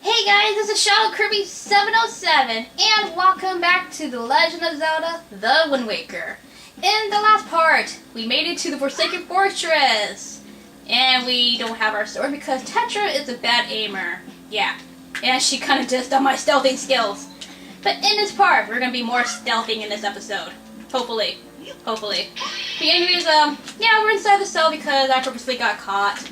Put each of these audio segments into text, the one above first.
Hey guys, this is Shadow Kirby 707, and welcome back to The Legend of Zelda: The Wind Waker. In the last part, we made it to the Forsaken Fortress, and we don't have our sword because Tetra is a bad aimer. Yeah, and she kind of dissed on my stealthing skills. But in this part, we're gonna be more stealthing in this episode. Hopefully. But anyways, yeah, we're inside the cell because I purposely got caught.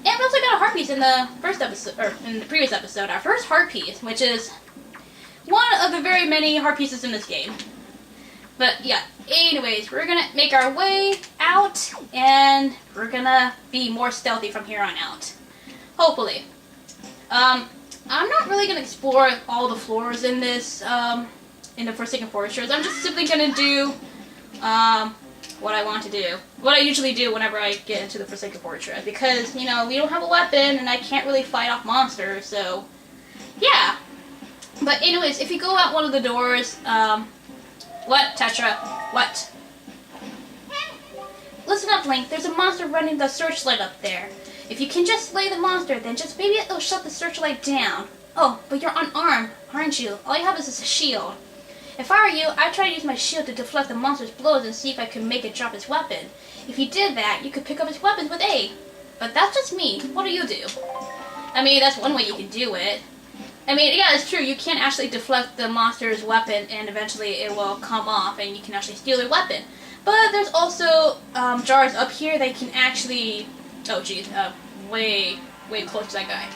And we also got a heart piece in the first episode, or in the previous episode, our first heart piece, which is one of the very many heart pieces in this game. But yeah, anyways, we're gonna make our way out, and we're gonna be more stealthy from here on out. Hopefully. I'm not really gonna explore all the floors in this, in the Forsaken Fortress. I'm just simply gonna do, what I want to do. What I usually do whenever I get into the Forsaken Fortress. Because, you know, we don't have a weapon and I can't really fight off monsters, so yeah. But anyways, if you go out one of the doors, what, Tetra? What? Listen up, Link. There's a monster running the searchlight up there. If you can just slay the monster, then just maybe it'll shut the searchlight down. Oh, but you're unarmed, aren't you? All you have is a shield. If I were you, I'd try to use my shield to deflect the monster's blows and see if I could make it drop his weapon. If you did that, you could pick up his weapons with A. But that's just me. What do you do? I mean, that's one way you can do it. I mean, yeah, it's true. You can actually deflect the monster's weapon and eventually it will come off and you can actually steal their weapon. But there's also jars up here that can actually... Oh, geez. Way close to that guy.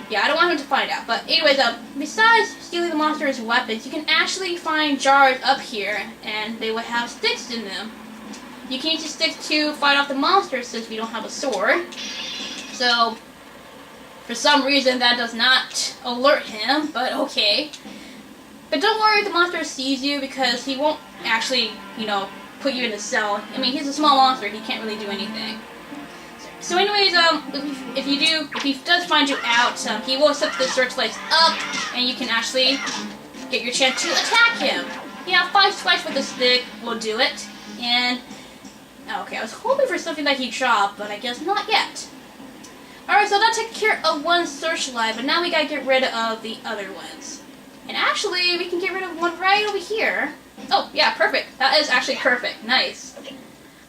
Yeah, I don't want him to find out. But anyways, besides stealing the monster's weapons, you can actually find jars up here, and they will have sticks in them. You can use the sticks to fight off the monster since we don't have a sword. So, for some reason, that does not alert him, but okay. But don't worry if the monster sees you, because he won't actually, you know, put you in a cell. I mean, he's a small monster, he can't really do anything. So anyways, if he does find you out, he will set the searchlights up, and you can actually get your chance to attack him. Yeah, 5 swipes with the stick will do it. And, okay, I was hoping for something that he dropped, but I guess not yet. Alright, so that took care of one searchlight, but now we gotta get rid of the other ones. And actually, we can get rid of one right over here. Oh, yeah, perfect. That is actually perfect. Nice.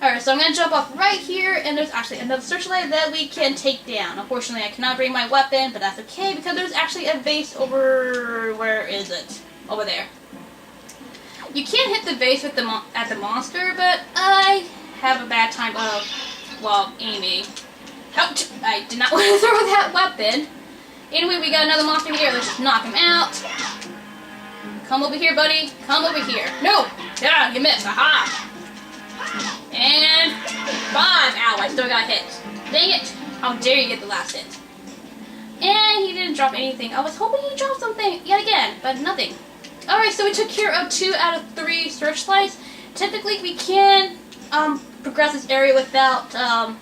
Alright, so I'm going to jump off right here, and there's actually another searchlight that we can take down. Unfortunately, I cannot bring my weapon, but that's okay, because there's actually a vase over... Where is it? Over there. You can't hit the vase with at the monster, but I have a bad time of, well, aiming. Ouch! I did not want to throw that weapon. Anyway, we got another monster here. Let's just knock him out. Come over here, buddy. Come over here. No! Yeah, you missed. Aha! And 5. Ow, I still got hit. Dang it. How dare you get the last hit. And he didn't drop anything. I was hoping he'd drop something yet again, but nothing. Alright, so we took care of 2 out of 3 searchlights. Technically, we can progress this area without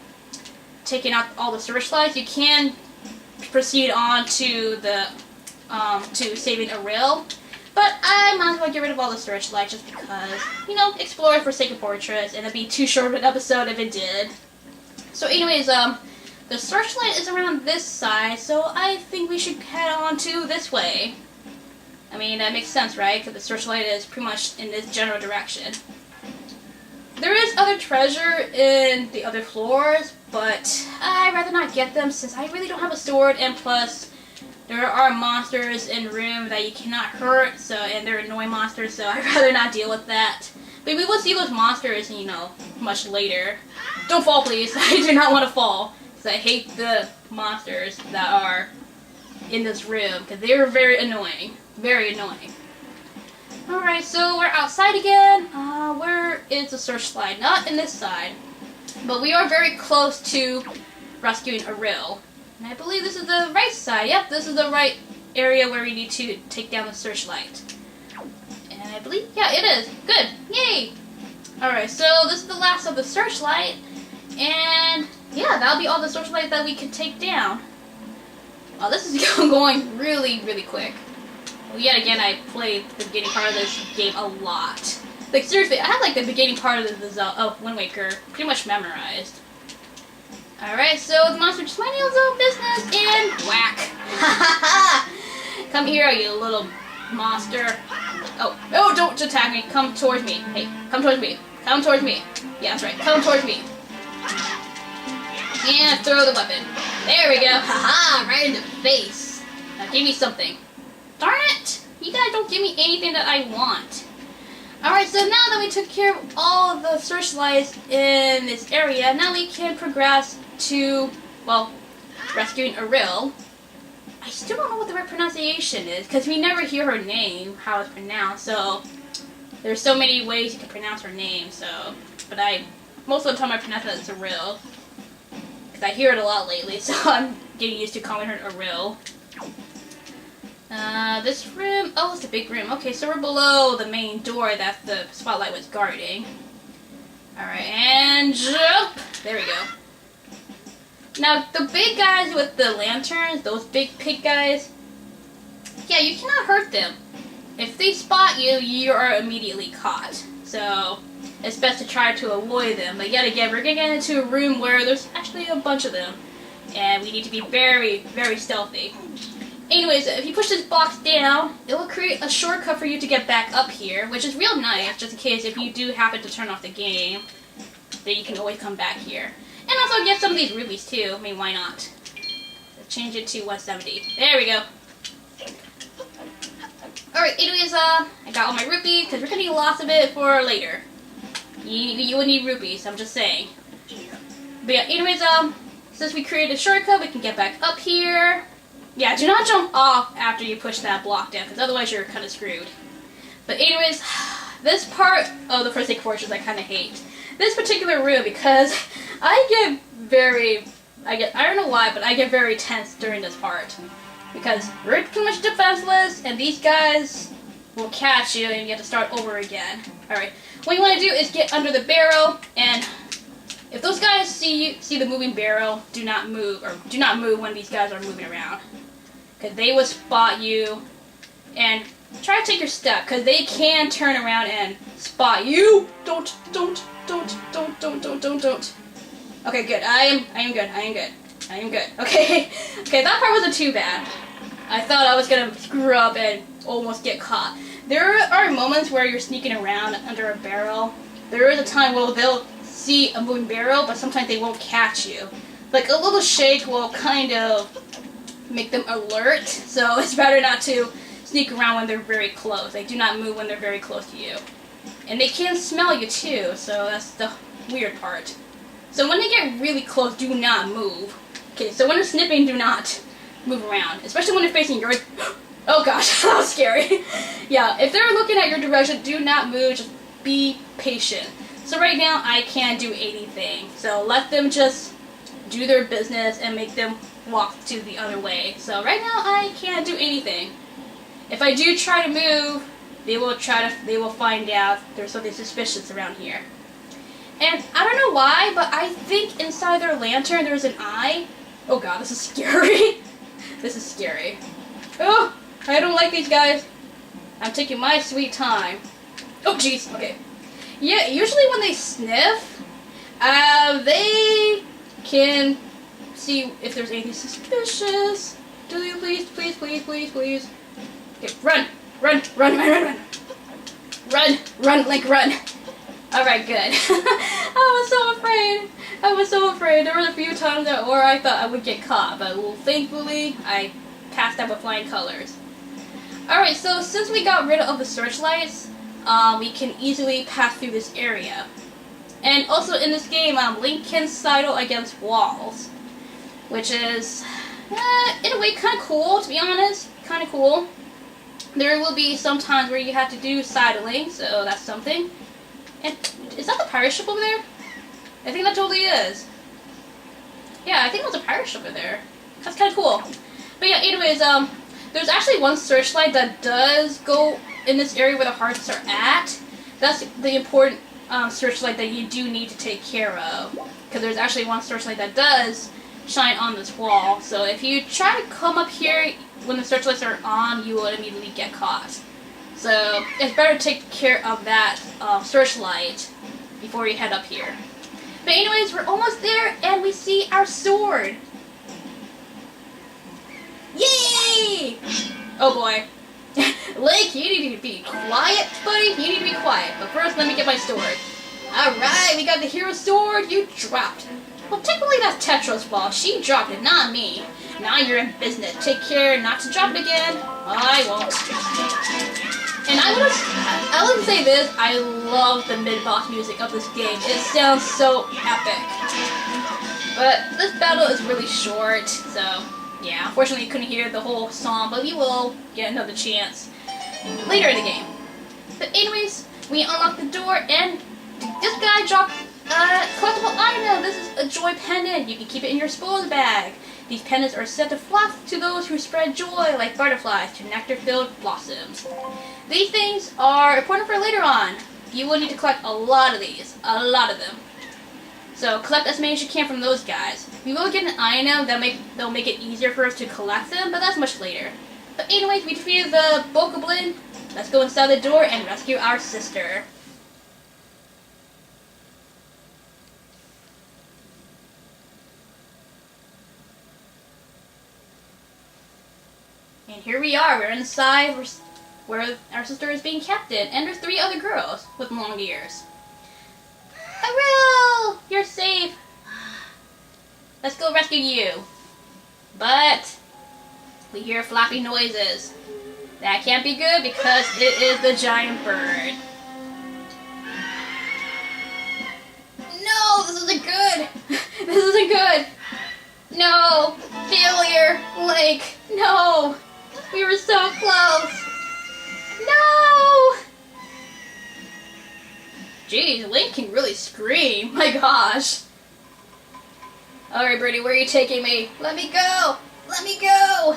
taking out all the searchlights. You can proceed on to the to saving a rail. But I might as well get rid of all the searchlights just because, you know, explore Forsaken Fortress, and it'd be too short of an episode if it did. So anyways, the searchlight is around this side, so I think we should head on to this way. I mean, that makes sense, right? Because the searchlight is pretty much in this general direction. There is other treasure in the other floors, but I'd rather not get them since I really don't have a sword, and plus... There are monsters in the room that you cannot hurt, and they're annoying monsters, so I'd rather not deal with that. But we will see those monsters, you know, much later. Don't fall, please. I do not want to fall, because I hate the monsters that are in this room, because they're very annoying. Very annoying. Alright, so we're outside again. Where is the searchlight? Not in this side, but we are very close to rescuing a rill. And I believe this is the right side. Yep, this is the right area where we need to take down the searchlight. And I believe, yeah, it is. Good. Yay! Alright, so this is the last of the searchlight. And, yeah, that'll be all the searchlight that we can take down. Wow, this is going really, really quick. Well, yet again, I played the beginning part of this game a lot. Like, seriously, I had, like, the beginning part of the Wind Waker pretty much memorized. Alright, so the monster just minding his own business and whack. Come here, you little monster. Oh, no, don't attack me. Come towards me. Hey, come towards me. Come towards me. Yeah, that's right. Come towards me. And throw the weapon. There we go. Haha, right in the face. Now give me something. Darn it! You guys don't give me anything that I want. Alright, so now that we took care of all of the searchlights in this area, now we can progress to, well, rescuing Ariel. I still don't know what the right pronunciation is, because we never hear her name, how it's pronounced, so there's so many ways you can pronounce her name, so, but most of the time I pronounce it as Ariel, because I hear it a lot lately, so I'm getting used to calling her Ariel. This room, oh, it's a big room. Okay, so we're below the main door that the spotlight was guarding. Alright, and jump! There we go. Now, the big guys with the lanterns, those big pig guys, yeah, you cannot hurt them. If they spot you, you are immediately caught. So, it's best to try to avoid them. But yet again, we're going to get into a room where there's actually a bunch of them. And we need to be very, very stealthy. Anyways, if you push this box down, it will create a shortcut for you to get back up here, which is real nice, just in case if you do happen to turn off the game, then you can always come back here. And also get some of these rubies too. I mean, why not? Let's change it to 170. There we go. Alright, anyways, I got all my rupees, because we're going to need lots of it for later. You will need rupees, I'm just saying. But yeah, anyways, since we created a shortcut, we can get back up here. Yeah, do not jump off after you push that block down, because otherwise you're kind of screwed. But anyways, this part of the Forsaken Fortress I kind of hate. This particular room, because I don't know why, but I get very tense during this part. Because we're too much defenseless, and these guys will catch you, and you have to start over again. Alright, what you want to do is get under the barrel, and if those guys see the moving barrel, do not move when these guys are moving around. Because they will spot you, and try to take your step, because they can turn around and spot you. Don't. Okay, good. I am good. Okay. Okay, that part wasn't too bad. I thought I was gonna screw up and almost get caught. There are moments where you're sneaking around under a barrel. There is a time where they'll see a moving barrel, but sometimes they won't catch you. Like a little shake will kind of make them alert, so it's better not to sneak around when they're very close. They do not move when they're very close to you. And they can smell you too, so that's the weird part. So when they get really close, do not move. Okay, so when they're sniffing, do not move around. Especially when they're facing your... Oh gosh, that was scary. Yeah, if they're looking at your direction, do not move, just be patient. So right now, I can't do anything. So let them just do their business and make them walk to the other way. So right now, I can't do anything. If I do try to move, they will find out there's something suspicious around here. And I don't know why, but I think inside their lantern there's an eye. Oh god, this is scary. This is scary. Oh, I don't like these guys. I'm taking my sweet time. Oh jeez, okay. Yeah, usually when they sniff, they can see if there's anything suspicious. Do they please. Okay, run. Run, Link, run. Alright, good. I was so afraid. There were a few times where I thought I would get caught, but well, thankfully, I passed that with flying colors. Alright, so since we got rid of the searchlights, we can easily pass through this area. And also in this game, Link can sidle against walls, which is, in a way, kind of cool, to be honest. Kind of cool. There will be some times where you have to do sidling, so that's something. And is that the pirate ship over there? I think that totally is. Yeah, I think that's a pirate ship over there. That's kind of cool. But yeah, anyways, there's actually one searchlight that does go in this area where the hearts are at. That's the important searchlight that you do need to take care of. Because there's actually one searchlight that does shine on this wall. So if you try to come up here when the searchlights are on, you will immediately get caught. So it's better to take care of that searchlight before you head up here. But anyways, we're almost there, and we see our sword. Yay! Oh boy. Link, you need to be quiet, buddy. You need to be quiet. But first, let me get my sword. Alright, we got the hero sword you dropped. Well, technically that's Tetra's fault. She dropped it, not me. Now you're in business. Take care not to drop it again. I won't. And I want to say this, I love the mid-boss music of this game. It sounds so epic. But this battle is really short, so yeah, unfortunately you couldn't hear the whole song, but we will get another chance later in the game. But anyways, we unlock the door and this guy dropped a collectible item. This is a joy pendant. You can keep it in your spoils bag. These pendants are said to flock to those who spread joy like butterflies to nectar-filled blossoms. These things are important for later on. You will need to collect a lot of these. A lot of them. So collect as many as you can from those guys. We will get an item that'll make it easier for us to collect them, but that's much later. But anyways, we defeated the Bokoblin. Let's go inside the door and rescue our sister. And here we are, we're inside where our sister is being kept in, and there's 3 other girls with long ears. Ariel! You're safe! Let's go rescue you. But we hear flappy noises. That can't be good because it is the giant bird. No, this isn't good! This isn't good! No! Failure! Link! No! We were so close! No! Jeez, Link can really scream. My gosh. Alright, Birdie, where are you taking me? Let me go! Let me go!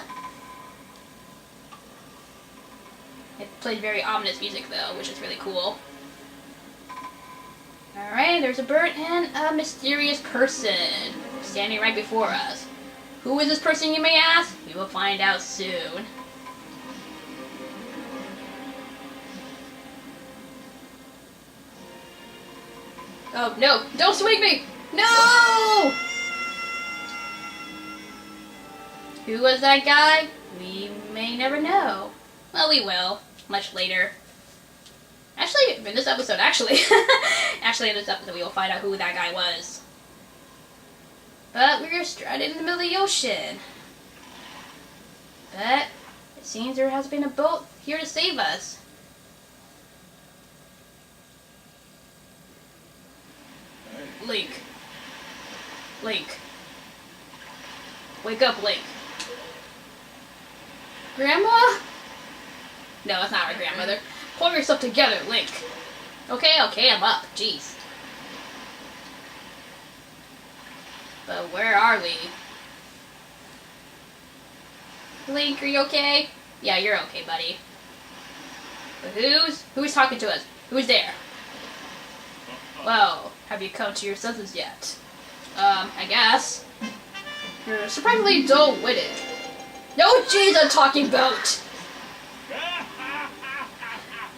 It played very ominous music, though, which is really cool. Alright, there's a bird and a mysterious person standing right before us. Who is this person, you may ask? We will find out soon. Oh, no! Don't swing me! No! Who was that guy? We may never know. Well, we will. Much later. Actually, in this episode, actually in this episode we will find out who that guy was. But we're stranded in the middle of the ocean. But it seems there has been a boat here to save us. Link. Link. Wake up, Link. Grandma? No, it's not our grandmother. Pull yourself together, Link. Okay, I'm up. Jeez. But where are we? Link, are you okay? Yeah, you're okay, buddy. But who's talking to us? Who's there? Well, have you come to your senses yet? I guess. You're surprisingly dull-witted. No, jeez, I'm talking about!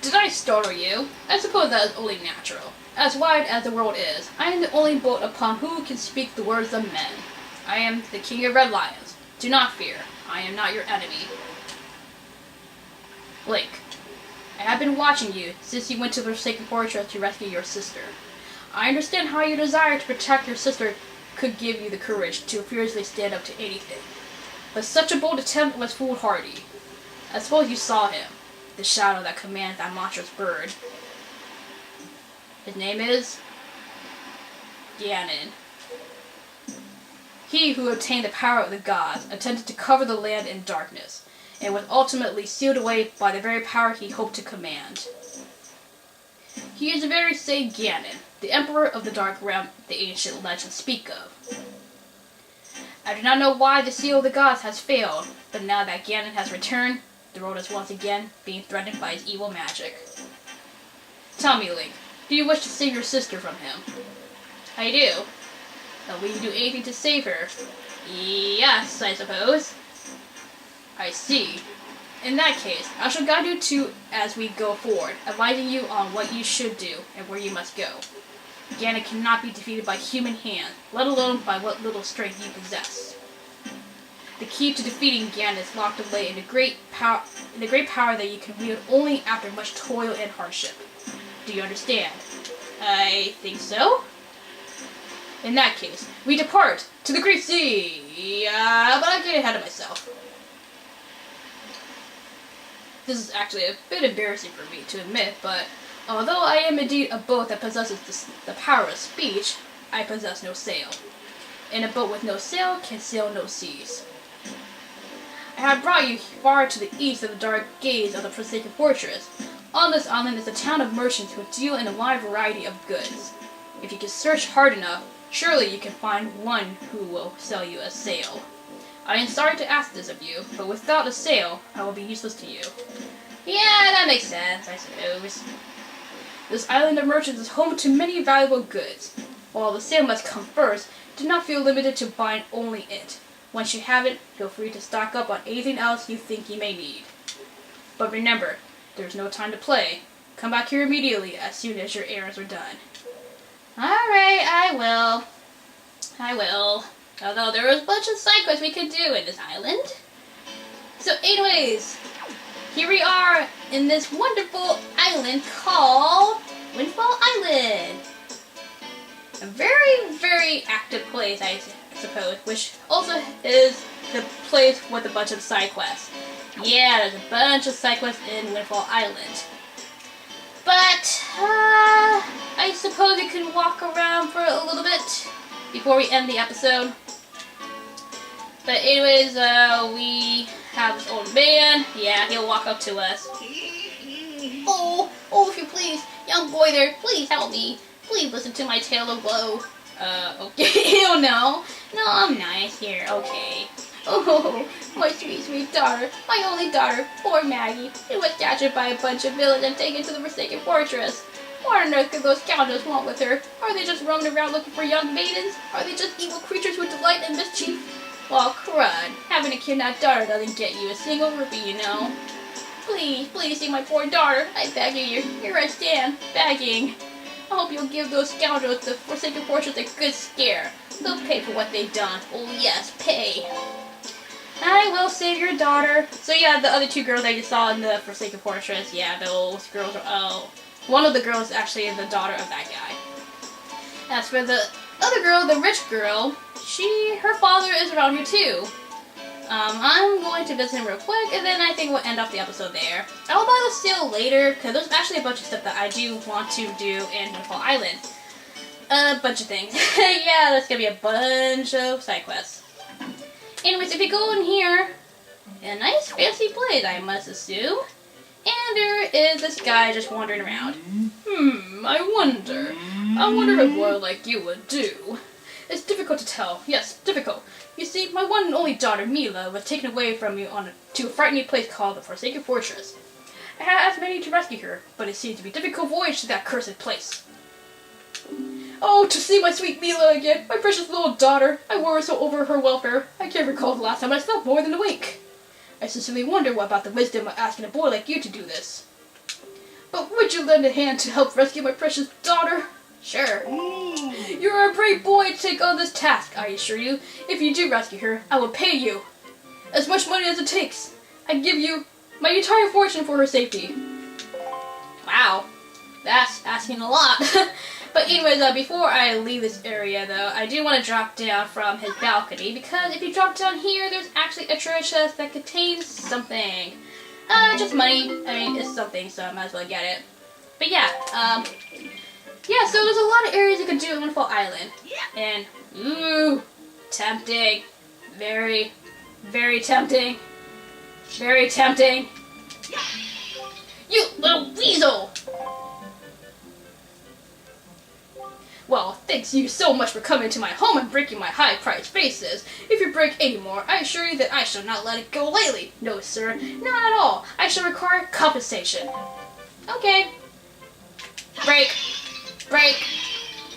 Did I startle you? I suppose that is only natural. As wide as the world is, I am the only boat upon who can speak the words of men. I am the king of red lions. Do not fear. I am not your enemy. Link, I have been watching you since you went to the Forsaken Fortress to rescue your sister. I understand how your desire to protect your sister could give you the courage to fiercely stand up to anything. But such a bold attempt was foolhardy. I suppose you saw him, the shadow that commands that monstrous bird. His name is Ganon. He who obtained the power of the gods attempted to cover the land in darkness, and was ultimately sealed away by the very power he hoped to command. He is the very same Ganon, the Emperor of the Dark Realm the ancient legends speak of. I do not know why the seal of the gods has failed, but now that Ganon has returned, the world is once again being threatened by his evil magic. Tell me, Link, do you wish to save your sister from him? I do. But will you do anything to save her? Yes, I suppose. I see. In that case, I shall guide you to as we go forward, advising you on what you should do and where you must go. Ganon cannot be defeated by human hand, let alone by what little strength you possess. The key to defeating Ganon is locked away in the great power that you can wield only after much toil and hardship. Do you understand? I think so. In that case, we depart to the Great Sea. But I'm getting ahead of myself. This is actually a bit embarrassing for me to admit, but although I am indeed a boat that possesses the power of speech, I possess no sail. And a boat with no sail can sail no seas. I have brought you far to the east of the dark gaze of the Forsaken Fortress. On this island is a town of merchants who deal in a wide variety of goods. If you can search hard enough, surely you can find one who will sell you a sail. I am sorry to ask this of you, but without a sail, I will be useless to you. Yeah, that makes sense, I suppose. This island of merchants is home to many valuable goods. While the sail must come first, do not feel limited to buying only it. Once you have it, feel free to stock up on anything else you think you may need. But remember, there's no time to play. Come back here immediately as soon as your errands are done. Alright, I will. Although there was a bunch of side quests we could do in this island. So anyways, here we are in this wonderful island called Windfall Island. A very, very active place, I suppose, which also is the place with a bunch of side quests. Yeah, there's a bunch of side quests in Windfall Island. But, I suppose we can walk around for a little bit before we end the episode. But anyways, we have this old man. Yeah, he'll walk up to us. Oh, if you please, young boy there, please help me. Please listen to my tale of woe. Okay, oh no. No, I'm nice here, okay. Oh, my sweet, sweet daughter, my only daughter, poor Maggie. She was captured by a bunch of villains and taken to the Forsaken Fortress. What on earth could those scoundrels want with her? Are they just roaming around looking for young maidens? Are they just evil creatures who delight in mischief? Well, crud. Having a kidnapped daughter doesn't get you a single rupee, you know. Please, please see my poor daughter. I beg you, here I stand, begging. I hope you'll give those scoundrels the Forsaken Fortress a good scare. They'll pay for what they've done. Oh yes, pay. I will save your daughter. So yeah, the other two girls that you saw in the Forsaken Fortress, yeah, those girls are, one of the girls is actually the daughter of that guy. As for the other girl, the rich girl, her father is around here too. I'm going to visit him real quick, and then I think we'll end off the episode there. I'll buy the sail later, because there's actually a bunch of stuff that I do want to do in Windfall Island. A bunch of things. Yeah, there's gonna be a bunch of side quests. Anyways, if you go in here, a nice fancy place, I must assume. And there is this guy just wandering around. I wonder what a boy like you would do. It's difficult to tell. Yes, difficult. You see, my one and only daughter, Mila, was taken away from me to a frightening place called the Forsaken Fortress. I had asked many to rescue her, but it seemed to be a difficult voyage to that cursed place. Oh, to see my sweet Mila again, my precious little daughter. I worry so over her welfare. I can't recall the last time I slept more than a week. I sincerely wonder what about the wisdom of asking a boy like you to do this. But would you lend a hand to help rescue my precious daughter? Sure. You're a brave boy to take on this task, I assure you. If you do rescue her, I will pay you as much money as it takes. I give you my entire fortune for her safety. Wow, that's asking a lot. But anyways, before I leave this area though, I do want to drop down from his balcony, because if you drop down here, there's actually a treasure chest that contains something. Just money. I mean, it's something, so I might as well get it. But yeah, yeah, so there's a lot of areas you can do in Windfall Island. And, ooh, tempting. Very, very tempting. Very tempting. You little weasel! Well, thanks you so much for coming to my home and breaking my high-priced vases. If you break any more, I assure you that I shall not let it go lightly. No, sir, not at all. I shall require compensation. Okay. Break. Break.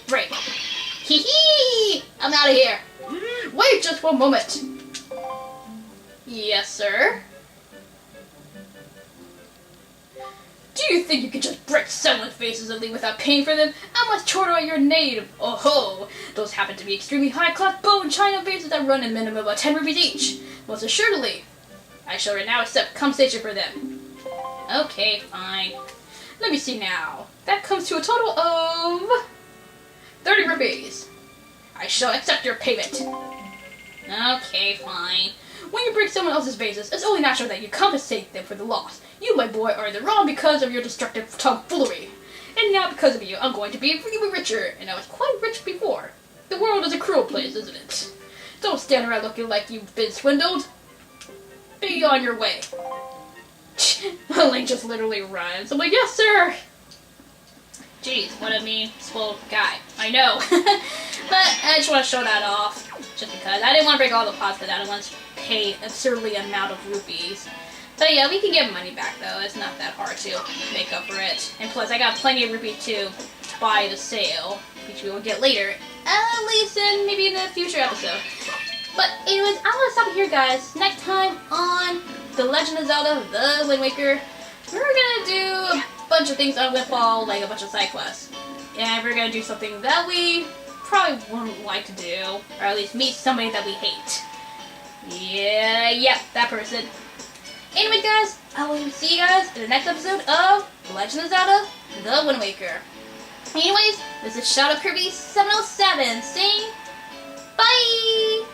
Break. Hee hee! I'm out of here. Wait just one moment. Yes, sir. Do you think you could just break someone's vases and leave without paying for them? I must charter out your native. Oh ho! Those happen to be extremely high-class bone china vases that run a minimum of 10 rupees each. Most assuredly. I shall right now accept compensation for them. Okay, fine. Let me see now. That comes to a total of 30 rupees. I shall accept your payment. Okay, fine. When you break someone else's bases, it's only natural that you compensate them for the loss. You, my boy, are in the wrong because of your destructive tomfoolery. And now, because of you, I'm going to be even richer, and I was quite rich before. The world is a cruel place, isn't it? Don't stand around looking like you've been swindled. Be on your way. Link just literally runs. I'm like, yes, sir! Jeez, what a mean, spoiled guy. I know. But I just want to show that off. Just because. I didn't want to break all the pots, but I didn't want to pay absurdly amount of rupees. But yeah, we can get money back though. It's not that hard to make up for it. And plus, I got plenty of rupees to buy the sale, which we will get later. At least in maybe in a future episode. But anyways, I'm gonna stop here, guys. Next time on The Legend of Zelda: The Wind Waker, we're gonna do a bunch of things on Windfall, like a bunch of side quests. And we're gonna do something that we probably wouldn't like to do, or at least meet somebody that we hate. Yeah, yep, that person. Anyway, guys, I will see you guys in the next episode of The Legend of Zelda: The Wind Waker. Anyways, this is Shadow Kirby 707 saying bye!